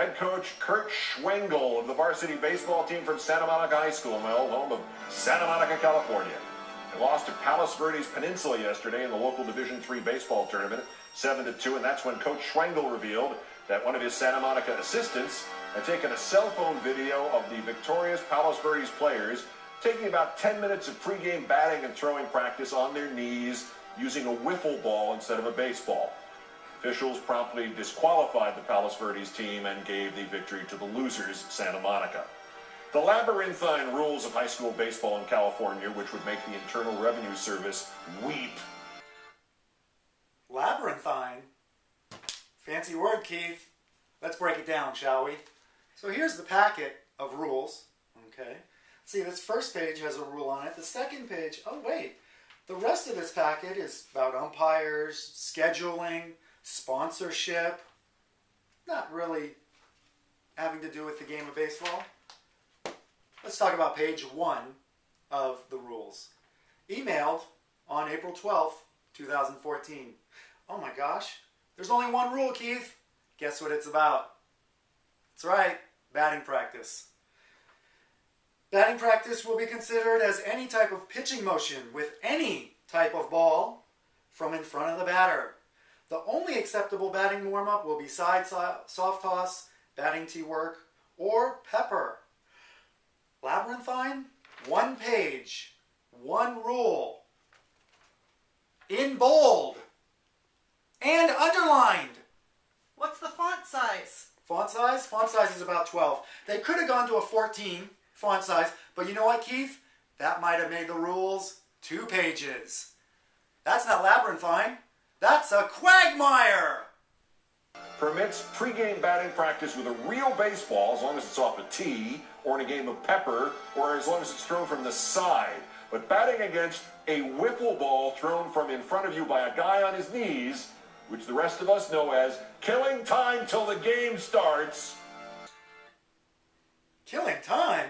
Head coach Kurt Schwengel of the varsity baseball team from Santa Monica High School, my old home of Santa Monica, California. They lost to Palos Verdes Peninsula yesterday in the local Division III baseball tournament, 7-2, and that's when Coach Schwengel revealed that one of his Santa Monica assistants had taken a cell phone video of the victorious Palos Verdes players taking about 10 minutes of pregame batting and throwing practice on their knees using a wiffle ball instead of a baseball. Officials promptly disqualified the Palos Verdes team and gave the victory to the losers, Santa Monica. The labyrinthine rules of high school baseball in California, which would make the Internal Revenue Service weep. Labyrinthine? Fancy word, Keith. Let's break it down, shall we? So here's the packet of rules, okay? See, this first page has a rule on it. The second page, oh wait, the rest of this packet is about umpires, scheduling, sponsorship, not really having to do with the game of baseball. Let's talk about page 1 of the rules. Emailed on April 12th, 2014. Oh my gosh, there's only one rule, Keith. Guess what it's about? That's right, batting practice. Batting practice will be considered as any type of pitching motion with any type of ball from in front of the batter. The only acceptable batting warm-up will be side soft toss, batting tee work, or pepper. Labyrinthine, one page, one rule, in bold and underlined. What's the font size? Font size? Font size is about 12. They could have gone to a 14 font size, but you know what, Keith? That might have made the rules 2 pages. That's not labyrinthine. That's a quagmire! Permits pregame batting practice with a real baseball as long as it's off a tee or in a game of pepper or as long as it's thrown from the side. But batting against a wiffle ball thrown from in front of you by a guy on his knees, which the rest of us know as killing time till the game starts. Killing time?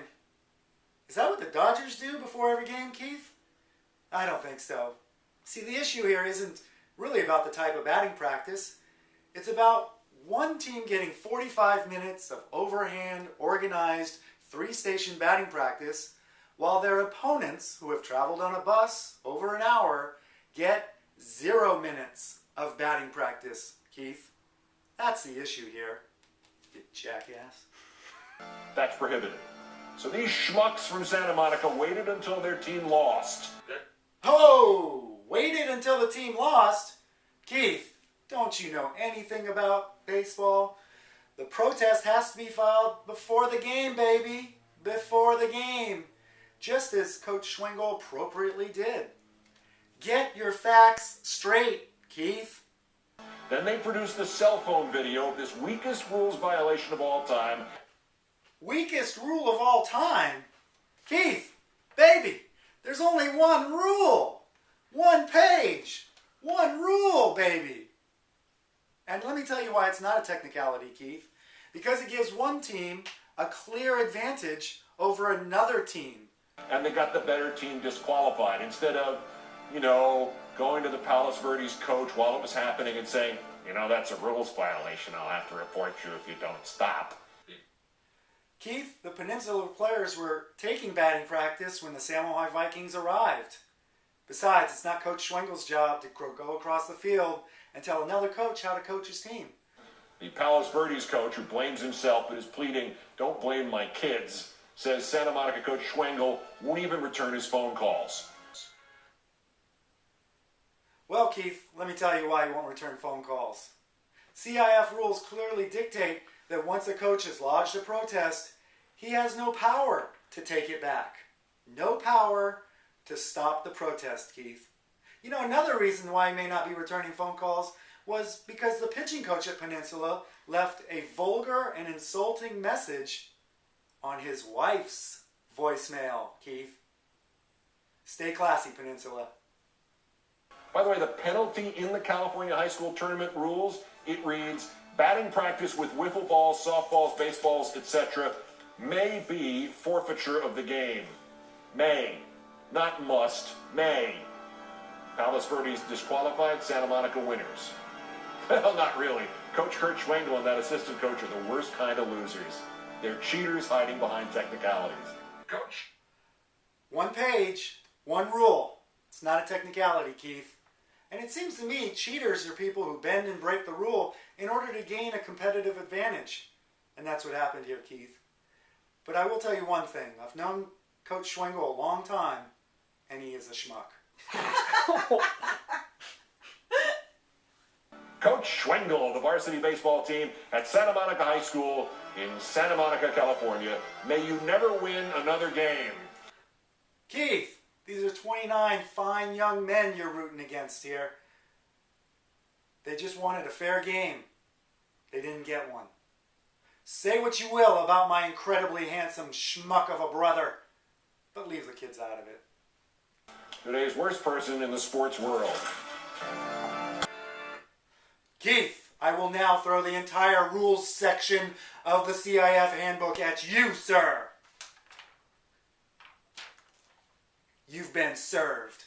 Is that what the Dodgers do before every game, Keith? I don't think so. See, the issue here isn't really about the type of batting practice. It's about one team getting 45 minutes of overhand, organized, 3-station batting practice, while their opponents, who have traveled on a bus over an hour, get 0 minutes of batting practice, Keith. That's the issue here, you jackass. That's prohibited. So these schmucks from Santa Monica waited until their team lost. Oh, waited until the team lost? Keith, don't you know anything about baseball? The protest has to be filed before the game, baby. Before the game. Just as Coach Schwengel appropriately did. Get your facts straight, Keith. Then they produced the cell phone video of this weakest rules violation of all time. Weakest rule of all time? Keith, baby, there's only one rule. One page. One rule, baby. And let me tell you why it's not a technicality, Keith. Because it gives one team a clear advantage over another team. And they got the better team disqualified instead of, going to the Palos Verdes coach while it was happening and saying, that's a rules violation. I'll have to report you if you don't stop. Keith, the Peninsula players were taking batting practice when the Samoa Vikings arrived. Besides, it's not Coach Schwengel's job to go across the field and tell another coach how to coach his team. The Palos Verdes coach, who blames himself but is pleading, "Don't blame my kids," says Santa Monica coach Schwengel won't even return his phone calls. Well, Keith, let me tell you why he won't return phone calls. CIF rules clearly dictate that once a coach has lodged a protest, he has no power to take it back. No power to stop the protest, Keith. Another reason why he may not be returning phone calls was because the pitching coach at Peninsula left a vulgar and insulting message on his wife's voicemail, Keith. Stay classy, Peninsula. By the way, the penalty in the California high school tournament rules, it reads, batting practice with wiffle balls, softballs, baseballs, etc. may be forfeiture of the game. May. Not must. May. Palos Verdes disqualified, Santa Monica winners. Well, not really. Coach Kurt Schwengel and that assistant coach are the worst kind of losers. They're cheaters hiding behind technicalities. Coach. One page, one rule. It's not a technicality, Keith. And it seems to me cheaters are people who bend and break the rule in order to gain a competitive advantage. And that's what happened here, Keith. But I will tell you one thing. I've known Coach Schwengel a long time, and he is a schmuck. Coach Schwengel of the varsity baseball team at Santa Monica High School in Santa Monica, California. May you never win another game. Keith, these are 29 fine young men you're rooting against here. They just wanted a fair game. They didn't get one. Say what you will about my incredibly handsome schmuck of a brother, but leave the kids out of it. Today's worst person in the sports world. Keith, I will now throw the entire rules section of the CIF handbook at you, sir. You've been served.